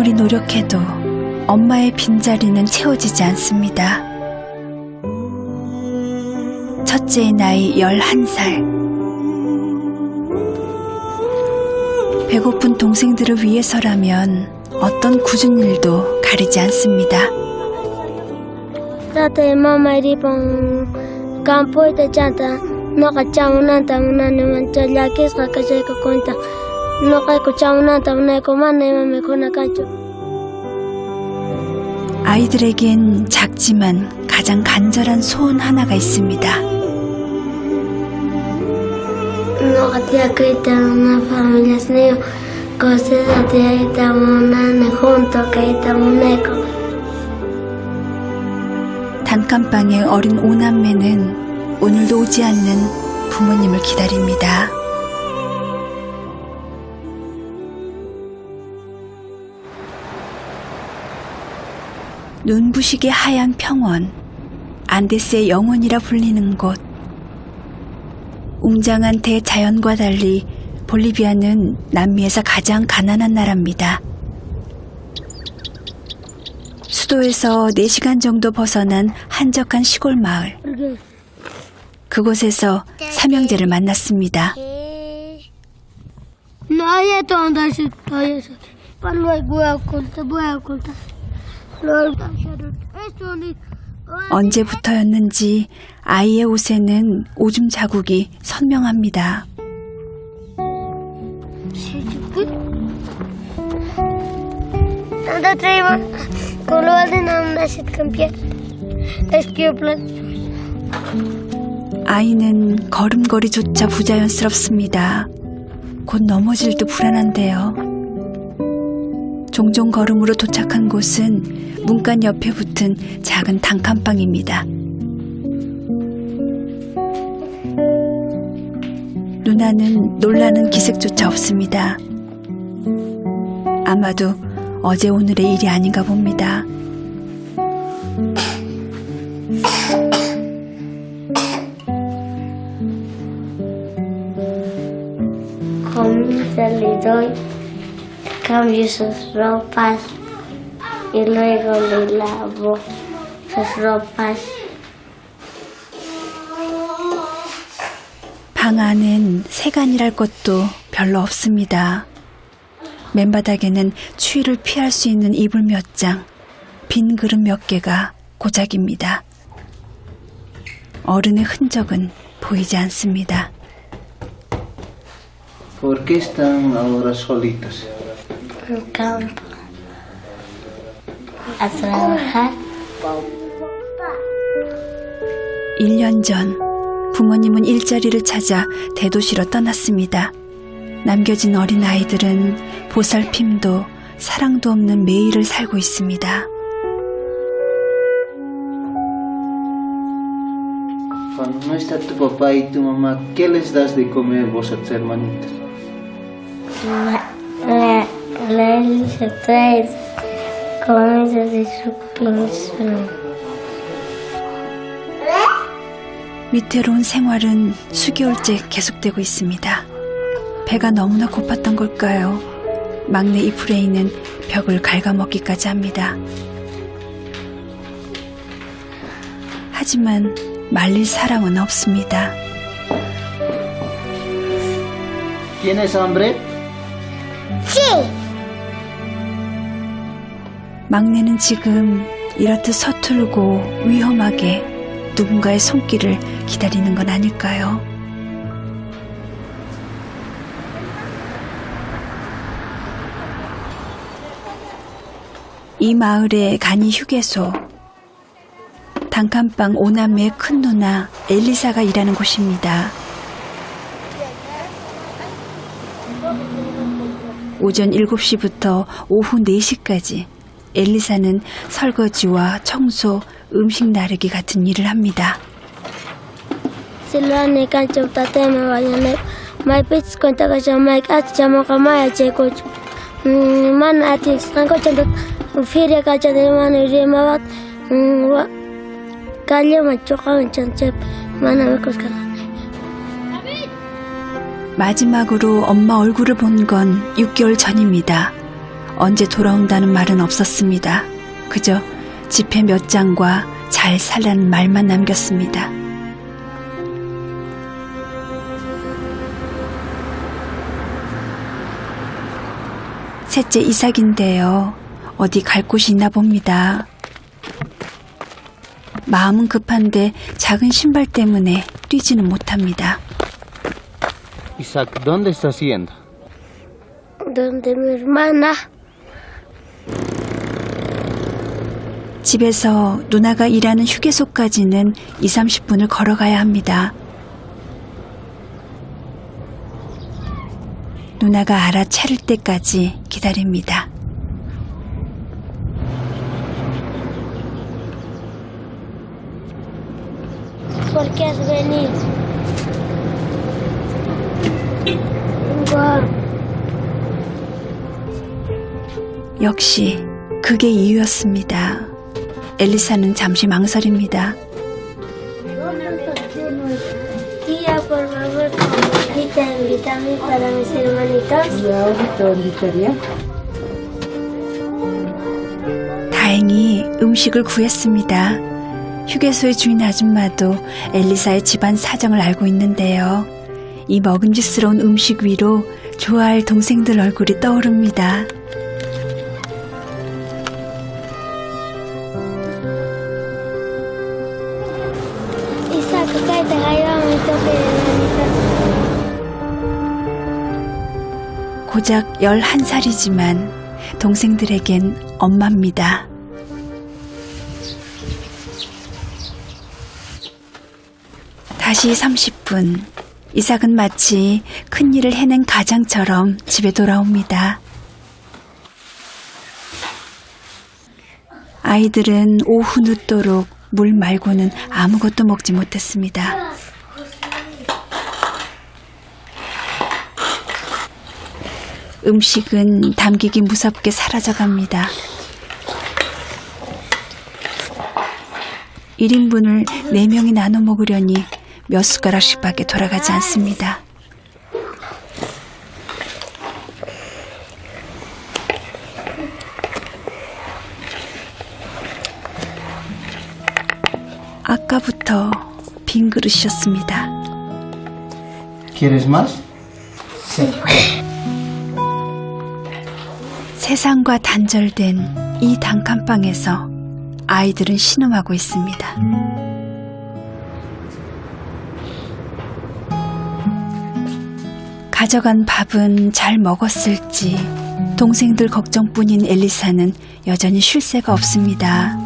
아무리 노력해도 엄마의 빈자리는 채워지지 않습니다. 첫째의 나이 11살. 배고픈 동생들을 위해서라면 어떤 굳은 일도 가리지 않습니다. Tata mama ripang kampo ita chanta noka chaunan tamuna naman chalakis kakasay ko konta noka ko chaunan tamuna ko man naman ko nakacho. 아이들에겐 작지만 가장 간절한 소원 하나가 있습니다. Noka tiya kita na familias niyo kasi sa tiya ita muna na junto kay ita muna ko. 단칸방의 어린 오남매는 오늘도 오지 않는 부모님을 기다립니다. 눈부시게 하얀 평원, 안데스의 영혼이라 불리는 곳. 웅장한 대자연과 달리 볼리비아는 남미에서 가장 가난한 나라입니다. 수도에서 4시간 정도 벗어난 한적한 시골 마을. 그곳에서 삼형제를 만났습니다. 언제부터였는지 아이의 옷에는 오줌 자국이 선명합니다. 아이는 걸음걸이조차 부자연스럽습니다. 곧 넘어질도 불안한데요. 종종 걸음으로 도착한 곳은 문간 옆에 붙은 작은 단칸방입니다. 누나는 놀라는 기색조차 없습니다. 아마도 어제 오늘의 일이 아닌가 봅니다. Comienza le doy, cambio sus ropas y luego le lavo sus ropas. 방 안엔 세간이랄 것도 별로 없습니다. 맨바닥에는 추위를 피할 수 있는 이불 몇 장, 빈 그릇 몇 개가 고작입니다. 어른의 흔적은 보이지 않습니다. ¿Por qué están ahora solitos? En campo a trabajar. 1년 전 부모님은 일자리를 찾아 대도시로 떠났습니다. 남겨진 어린 아이들은 보살핌도 사랑도 없는 매일을 살고 있습니다. Cuando no está tu papá y tu mamá, ¿qué les das de comer vos a tus hermanitos? La Elisa trae comida de su pensión. 위태로운 생활은 수개월째 계속되고 있습니다. 배가 너무나 고팠던 걸까요? 막내 이프레이는 벽을 갉아먹기까지 합니다. 하지만 말릴 사람은 없습니다. ¿Tienes hambre? 막내는 지금 이렇듯 서툴고 위험하게 누군가의 손길을 기다리는 건 아닐까요? 이 마을의 간이 휴게소. 단칸방 오남매의 큰 누나 엘리사가 일하는 곳입니다. 오전 7시부터 오후 4시까지 엘리사는 설거지와 청소, 음식 나르기 같은 일을 합니다. Silvani kancho tatema vayane. Mai pits konta kasha mai at chamo kamaya cheko. Man ati stanko chando fire kacha de man remawat. Kalye machoka chanche man amekos kala. 마지막으로 엄마 얼굴을 본 건 6개월 전입니다. 언제 돌아온다는 말은 없었습니다. 그저 지폐 몇 장과 잘 살라는 말만 남겼습니다. 셋째 이삭인데요. 어디 갈 곳이 있나 봅니다. 마음은 급한데 작은 신발 때문에 뛰지는 못합니다. Isaac, ¿dónde estás yendo? Donde mi hermana. 집에서 누나가 일하는 휴게소까지는 20-30분을 걸어가야 합니다. 누나가 알아차릴 때까지 기다립니다. ¿Por qué has venido? Wow. 역시 그게 이유였습니다. 엘리사는 잠시 망설입니다. Tía, por favor, invítame para mis hermanitos. 다행히 음식을 구했습니다. 휴게소의 주인 아줌마도 엘리사의 집안 사정을 알고 있는데요. 이 먹음직스러운 음식 위로 좋아할 동생들 얼굴이 떠오릅니다. Isaac, cállate, ahí va mi toque de hermanitos. 고작 11살이지만 동생들에겐 엄마입니다. 다시 30분. 이삭은 마치 큰일을 해낸 가장처럼 집에 돌아옵니다. 아이들은 오후 늦도록 물 말고는 아무것도 먹지 못했습니다. 음식은 담기기 무섭게 사라져갑니다. 1인분을 4명이 나눠 먹으려니 몇 숟가락씩밖에 돌아가지 않습니다. 아까부터 빈 그릇이었습니다. ¿Quieres más? 세상과 단절된 이 단칸방에서 아이들은 신음하고 있습니다. 가져간 밥은 잘 먹었을지 동생들 걱정뿐인 엘리사는 여전히 쉴 새가 없습니다.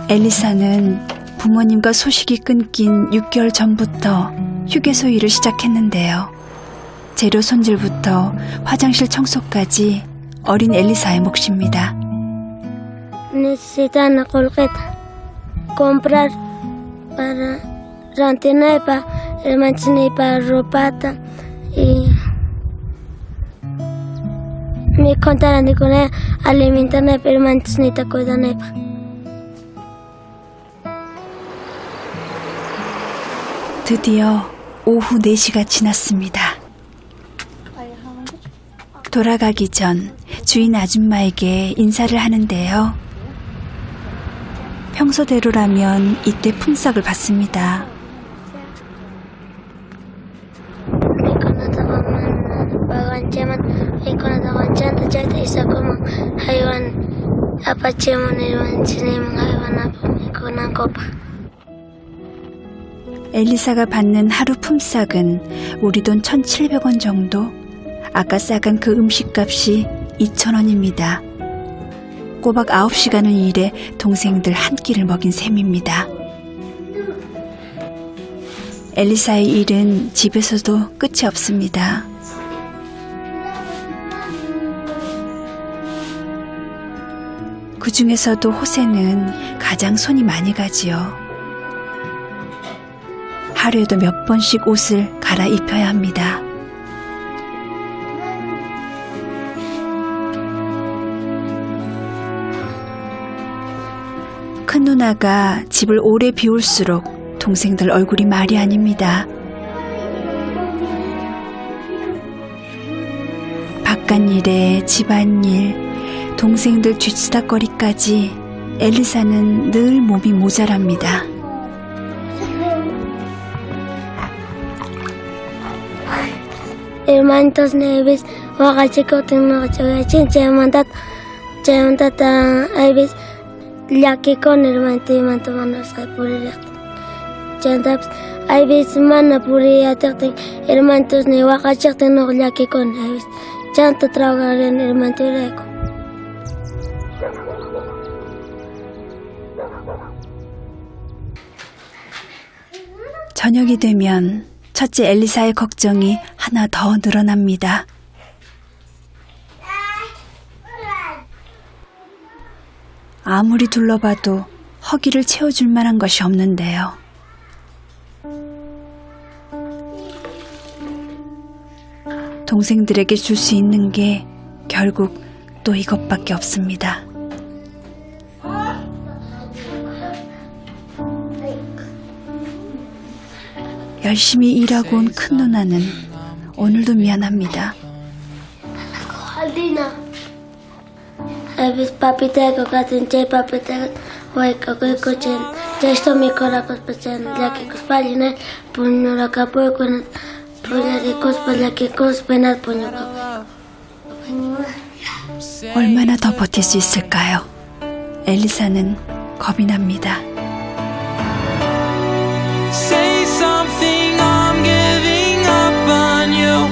엘리사는 부모님과 소식이 끊긴 6개월 전부터 휴게소 일을 시작했는데요. 재료 손질부터 화장실 청소까지 어린 엘리사의 몫입니다. Necesitan una colgeta. Comprar para rantina y para el manchini y para ropata. Y me contaron de con él alimentarme per manchinita cosa nepa. 드디어 오후 4시가 지났습니다. 돌아가기 전 주인 아줌마에게 인사를 하는데요. 평소대로라면 이때 품삯을 받습니다. 엘리사가 받는 하루 품삯은 우리 돈 1,700원 정도? 아까 싸간 그 음식값이 2,000원입니다. 꼬박 9시간을 일해 동생들 한 끼를 먹인 셈입니다. 엘리사의 일은 집에서도 끝이 없습니다. 그 중에서도 호세는 가장 손이 많이 가지요. 하루에도 몇 번씩 옷을 갈아입혀야 합니다. 큰 누나가 집을 오래 비울수록 동생들 얼굴이 말이 아닙니다. 집안일에 집안일, 동생들 쥐치다거리까지 엘리사는 늘 몸이 모자랍니다. Hermanitos Neves, Oaxaca, Tecnología, Chayamantata, Aibis, Yaki con hermanito y mantomanos que puri Chantaps, Aibis, Manapuri, Atactic, Hermanitos Ne, Oaxaca, Tecnología, Yaki con Aibis, Chanta trabajar en hermanito Reco. 저녁이 되면 첫째 엘리사의 걱정이 하나 더 늘어납니다. 아무리 둘러봐도 허기를 채워줄 만한 것이 없는데요. 동생들에게 줄 수 있는 게 결국 또 이것밖에 없습니다. 열심히 일하고 온 큰 누나는 오늘도 미안합니다. Aldina. Aibis, papita, Katin, Chay, papita, Huayca, Cochen, Chesto, mi coracos, Pachen, Yaki, Cospalina, Puñura, Capueco, Puñaricos, Payakicos, Penal, Puñuca. 얼마나 더 버틸 수 있을까요? 엘리사는 겁이 납니다. Say something, I'm giving up on you.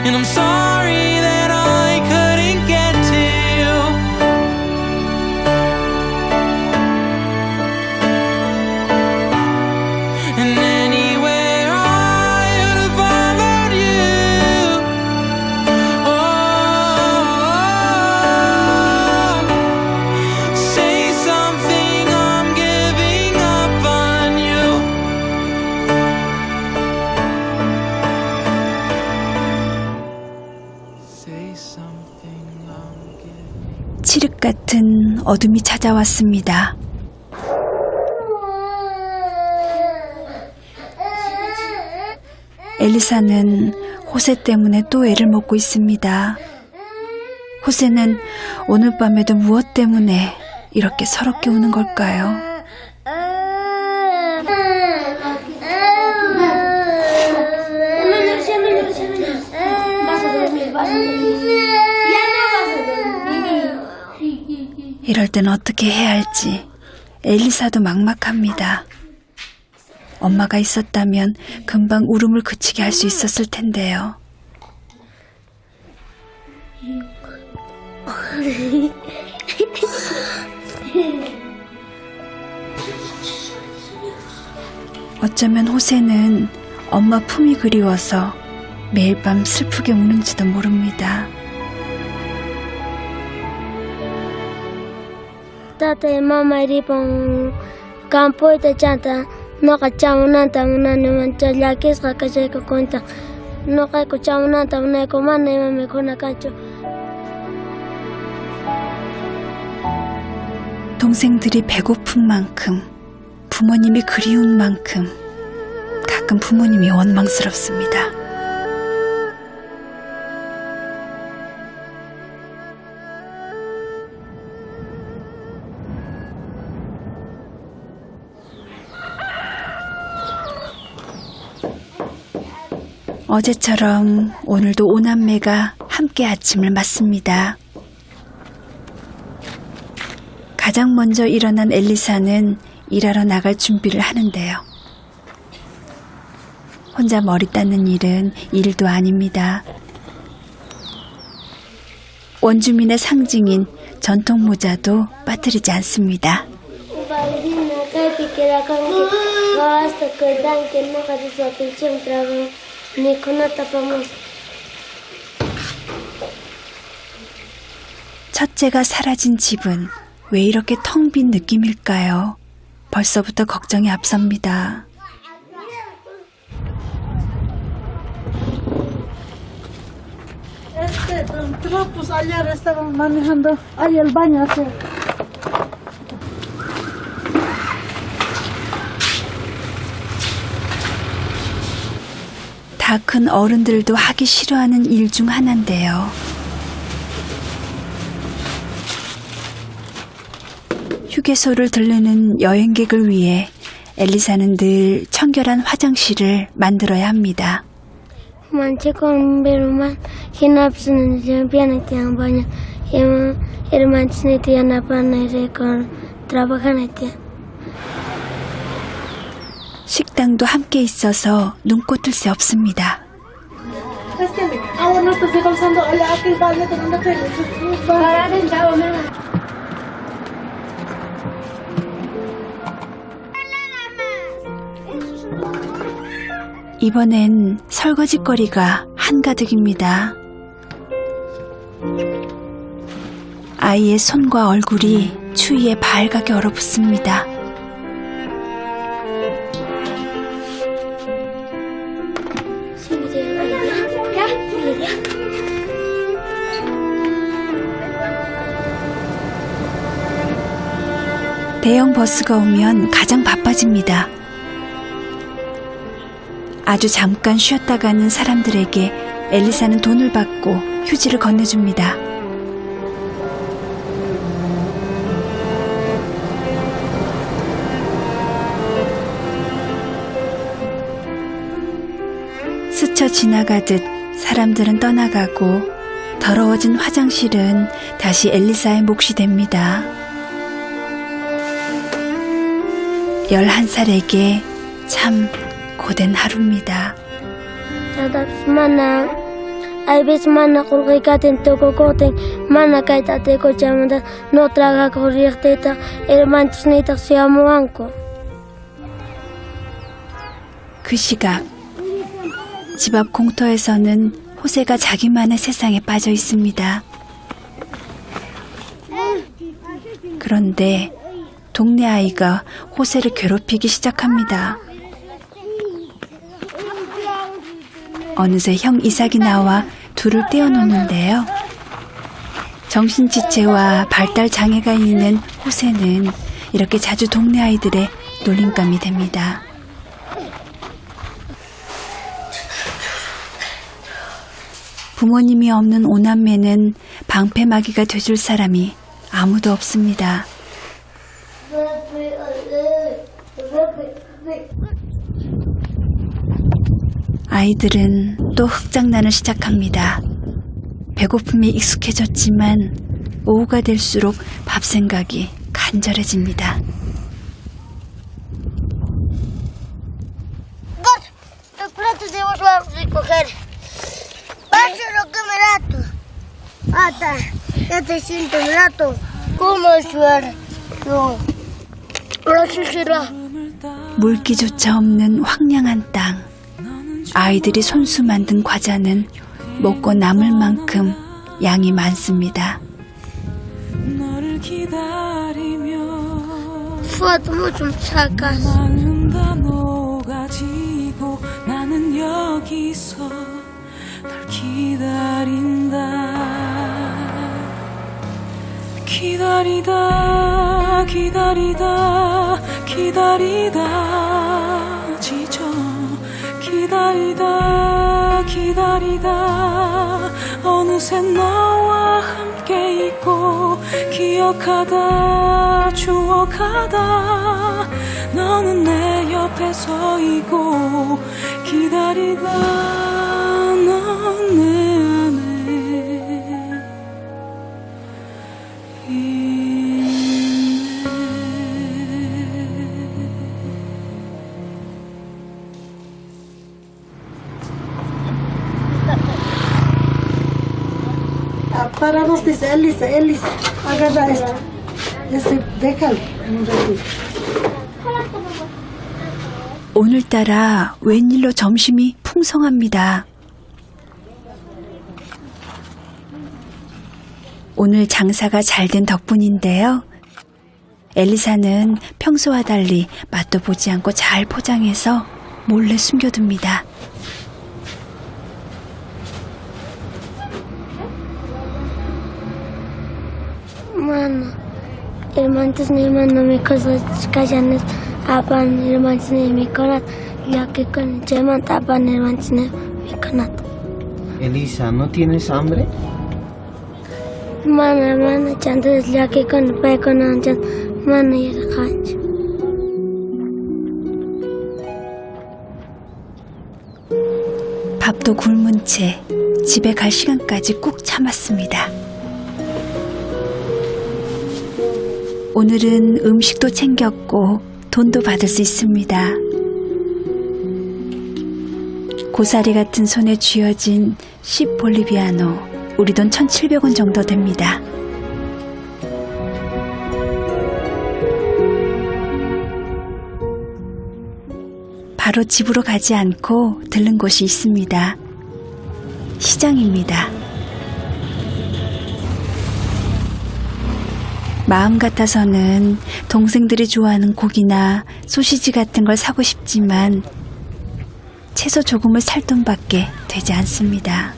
And I'm sorry that I couldn't get to you. And anywhere I would have followed you. Oh, say something, I'm giving up on you. Say something, I'm giving. 칠흑 같은 어둠이 찾아왔습니다. 엘리사는 호세 때문에 또 애를 먹고 있습니다. 호세는 오늘 밤에도 무엇 때문에 이렇게 서럽게 우는 걸까요? 이럴 땐 어떻게 해야 할지 엘리사도 막막합니다. 엄마가 있었다면 금방 울음을 그치게 할 수 있었을 텐데요. 어쩌면 호세는 엄마 품이 그리워서 매일 밤 슬프게 우는지도 모릅니다. Tata y mamá iban campo y te chanta. No cachamos nada, una ni mancha ya que es que se cuenta. No cachamos nada, una comanda y me con la cancha. 동생들이 배고픈 만큼, 부모님이 그리운 만큼 가끔 부모님이 원망스럽습니다. 어제처럼 오늘도 오남매가 함께 아침을 맞습니다. 가장 먼저 일어난 엘리사는 일하러 나갈 준비를 하는데요. 혼자 머리 닦는 일은 일도 아닙니다. 원주민의 상징인 전통 모자도 빠뜨리지 않습니다. 첫째가 사라진 집은 왜 이렇게 텅 빈 느낌일까요? 벌써부터 걱정이 앞섭니다. Pues ayer estaban manejando ahí el baño hace. 다 큰 어른들도 하기 싫어하는 일 중 하나인데요. 휴게소를 들르는 여행객을 위해 엘리사는 늘 청결한 화장실을 만들어야 합니다. Manche con beruman, hinapsun pianete ang banyo. Irman siniti anapan con trabajanete. 식당도 함께 있어서 눈꽃을 새 없습니다. Ahora no estás usando aquel baño teniendo que... 이번엔 설거지거리가 한가득입니다. 아이의 손과 얼굴이 추위에 발갛게 얼어붙습니다. 대형 버스가 오면 가장 바빠집니다. 아주 잠깐 쉬었다 가는 사람들에게 엘리사는 돈을 받고 휴지를 건네줍니다. 스쳐 지나가듯 사람들은 떠나가고 더러워진 화장실은 다시 엘리사의 몫이 됩니다. 11살에게 참 고된 하루입니다. Mana, hay veces mana kurgikaten toko koten, mana kaitate kochamanda, no traga corrienteta, hermanos neta se amuanco. 그 시각 집 앞 공터에서는 호세가 자기만의 세상에 빠져 있습니다. 그런데 동네 아이가 호세를 괴롭히기 시작합니다. 어느새 형 이삭이 나와 둘을 떼어놓는데요. 정신지체와 발달 장애가 있는 호세는 이렇게 자주 동네 아이들의 놀림감이 됩니다. 부모님이 없는 오남매는 방패막이가 돼줄 사람이 아무도 없습니다. 아이들은 또 흙장난을 시작합니다. 배고픔이 익숙해졌지만 오후가 될수록 밥 생각이 간절해집니다. Los platos de vos vamos a recoger. Vas a comer rato. Ata, ya te siento un rato. ¿Cómo es no? Así será. 물기조차 없는 황량한 땅. 아이들이 손수 만든 과자는 먹고 남을 만큼 양이 많습니다. 너를 기다리며 Foto mucho sacas. 나는 다 녹아지고 나는 여기서 널 기다린다 기다리다 기다리다 기다리다 지쳐 기다리다 기다리다 어느새 너와 함께 있고 기억하다 추억하다 너는 내 옆에 서 있고 기다리다 넌 내 안에 Paramos, dice Elisa, agarra esto. Déjalo un ratito. 오늘따라 웬일로 점심이 풍성합니다. 오늘 장사가 잘 된 덕분인데요. 엘리사는 평소와 달리 맛도 보지 않고 잘 포장해서 몰래 숨겨둡니다. Mano, hermanos ni hermano mi cosa callan apan hermanos ni mi corat ya que con Chema tapan el manchine Vicanato. Elisa, ¿no tienes hambre? Mana, chantes ya que con Pecon Anchan, mana y el Hanch. 밥도 굶은 채 집에 갈 시간까지 꾹 참았습니다. 오늘은 음식도 챙겼고 돈도 받을 수 있습니다. 고사리 같은 손에 쥐어진 10 볼리비아노, 우리 돈 1,700원 정도 됩니다. 바로 집으로 가지 않고 들른 곳이 있습니다. 시장입니다. 마음 같아서는 동생들이 좋아하는 고기나 소시지 같은 걸 사고 싶지만 채소 조금을 살 돈밖에 되지 않습니다.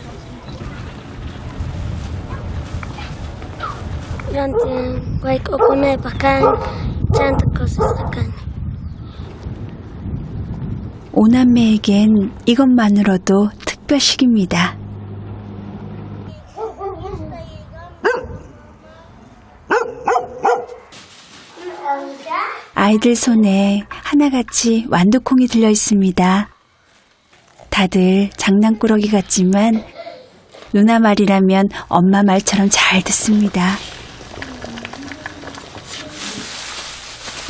Durante guay cocone pacan, chanta cosas acá. 오남매에겐 이것만으로도 특별식입니다. 아이들 손에 하나같이 완두콩이 들려 있습니다. 다들 장난꾸러기 같지만 누나 말이라면 엄마 말처럼 잘 듣습니다.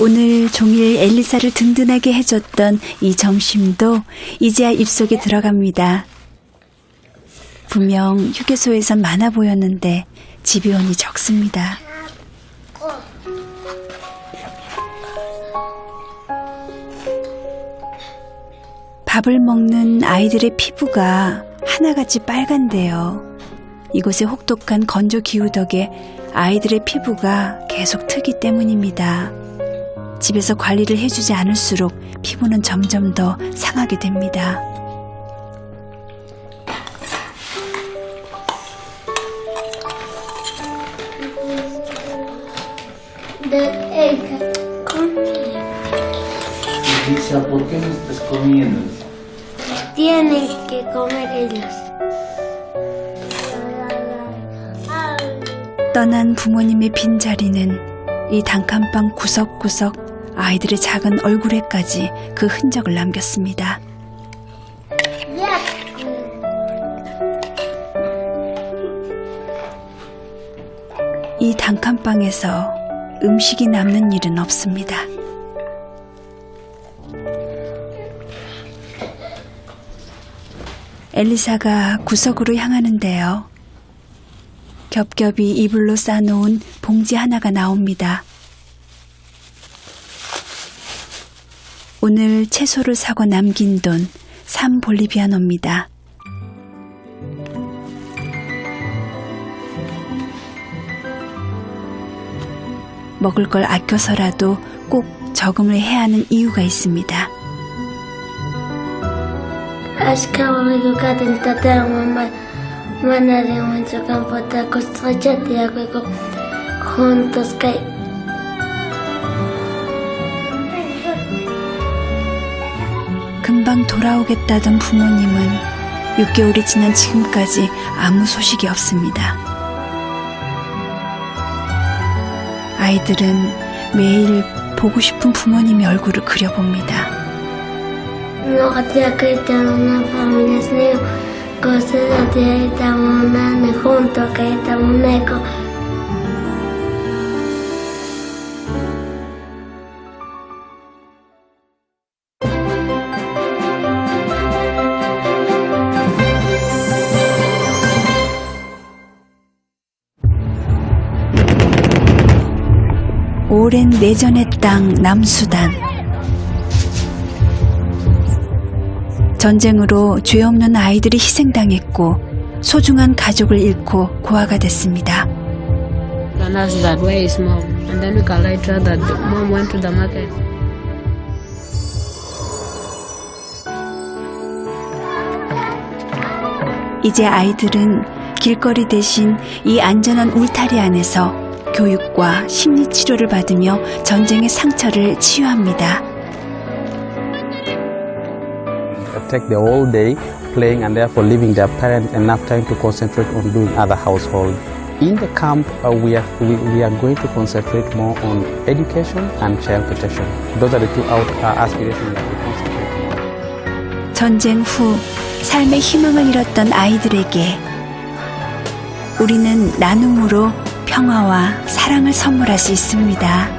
오늘 종일 엘리사를 든든하게 해줬던 이 점심도 이제야 입속에 들어갑니다. 분명 휴게소에선 많아 보였는데 집이 오니 적습니다. 밥을 먹는 아이들의 피부가 하나같이 빨간데요. 이곳의 혹독한 건조 기후 덕에 아이들의 피부가 계속 트기 때문입니다. 집에서 관리를 해주지 않을수록 피부는 점점 더 상하게 됩니다. Elisa, ¿por qué no estás comiendo? Tienen que comer ellos. 떠난 부모님의 빈자리는 이 단칸방 구석구석 아이들의 작은 얼굴에까지 그 흔적을 남겼습니다. 이 단칸방에서 음식이 남는 일은 없습니다. 엘리사가 구석으로 향하는데요. 겹겹이 이불로 싸놓은 봉지 하나가 나옵니다. 오늘 채소를 사고 남긴 돈 3 볼리비아노입니다. 먹을 걸 아껴서라도 꼭 저금을 해야 하는 이유가 있습니다. Acho que ela me educar tentar ter uma maneira muito campo da construção de água juntos que 금방 돌아오겠다던 부모님은 6개월이 지난 지금까지 아무 소식이 없습니다. 아이들은 매일 보고 싶은 부모님의 얼굴을 그려봅니다. no hacía que estaban una familia sneo cosas de estaban juntos que estaban eco 오랜 내전의 땅 남수단. 전쟁으로 죄 없는 아이들이 희생당했고 소중한 가족을 잃고 고아가 됐습니다. And ask that where is mom? And then we can write her that mom went to the market. 이제 아이들은 길거리 대신 이 안전한 울타리 안에서 교육과 심리치료를 받으며 전쟁의 상처를 치유합니다. take the whole day playing and therefore leaving their parents enough time to concentrate on doing other household. In the camp, we are going to concentrate more on education and child protection. Those are the two aspirations that we concentrate on. 전쟁 후 삶의 희망을 잃었던 아이들에게 우리는 나눔으로 평화와 사랑을 선물할 수 있습니다.